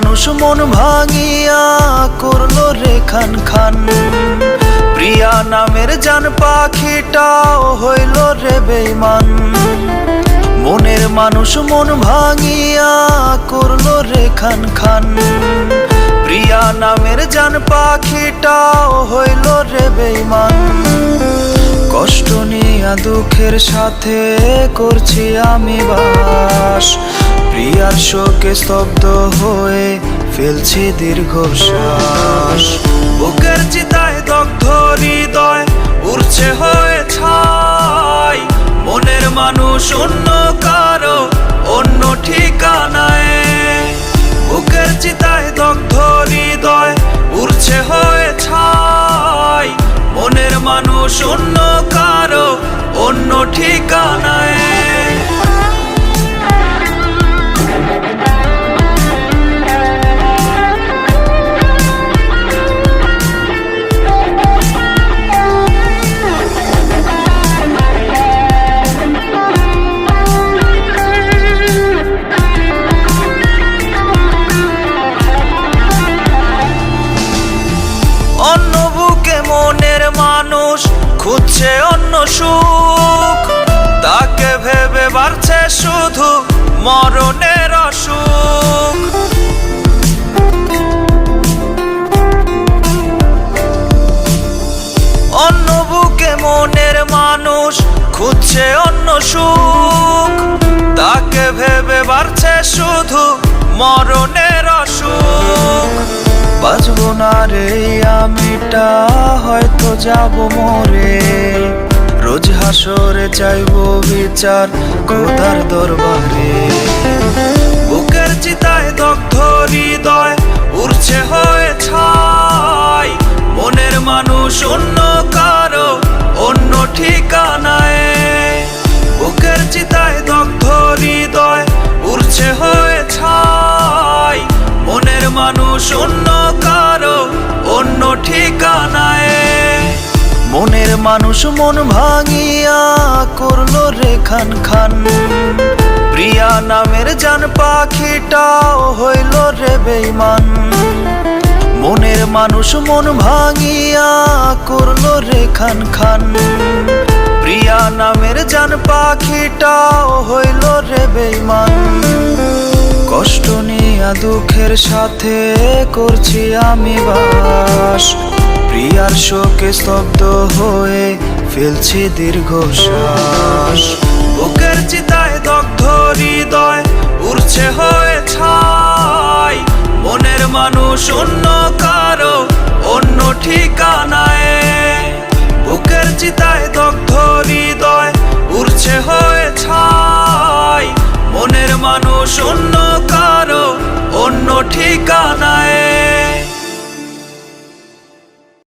মানুষ মন ভাঙিয়া করলো রে খান খান। প্রিয়া নামের জান পাখিটাও হইল রে বেঈমান। মনের মানুষ মন ভাঙিয়া করলো রে খান খান। প্রিয়া নামের জান পাখিটাও হইল রে বেঈমান। কষ্ট নিয়া দুঃখের সাথে করছি আমি বাস। প্রিয়ার শোকে স্তব্ধ হয়ে ফেলছি দীর্ঘশ্বাস। বুকের চিতায় দগ্ধ হৃদয় উড়ছে হয়ে ছাই। মনের মানুষ অন্য কারো অন্য ঠিকানায়। বুকের চিতায় দগ্ধ হৃদয় উড়ছে হয়ে ছাই। মনের মানুষ অন্য কারো অন্য ঠিকানায়। অন্য বুকে মনের মানুষ খুঁজছে অন্য সুখ। তাকে ভেবে বাড়ছে শুধু মরণের অসুখ। অন্য বুকে মনের মানুষ খুঁজছে অন্য সুখ। তাকে ভেবে বাড়ছে শুধু মরণের অসুখ। বাঁচবো না রে আমিটা হয়তো যাব মরে। রোজ হাসরে চাইবো বিচার খোদার দরবারে। বুকের চিতায় দগ্ধ হৃদয় উড়ছে হয়ে ছাই। মনের মানুষ অন্য কারো অন্য ঠিকানায়। বুকের চিতায় দগ্ধ হৃদয় উড়ছে হয়ে ছাই। মনের মানুষ অন্য কারো অন্য ঠিকানায়। মনের মানুষ মন ভাঙিয়া করলো রে খান খান। প্রিয়া নামের জান পাখিটাও হইল রে বেঈমান। মনের মানুষ মন ভাঙিয়া করলো রে খান খান। প্রিয়া নামের জান পাখিটাও হইল রে বেঈমান। কষ্ট নিয়া দুঃখের সাথে করছি আমি বাস। প্রিয়ার শোকে স্তব্ধ হয়ে ফেলছি দীর্ঘশ্বাস। বুকের চিতায় দগ্ধ হৃদয় উড়ছে হয়ে ছাই। মনের মানুষ অন্য কারো অন্য ঠিকানায়। বুকের চিতায় দগ্ধ হৃদয় উড়ছে হয়ে ছাই। মনের মানুষ অন্য কারো অন্য ঠিকানায়।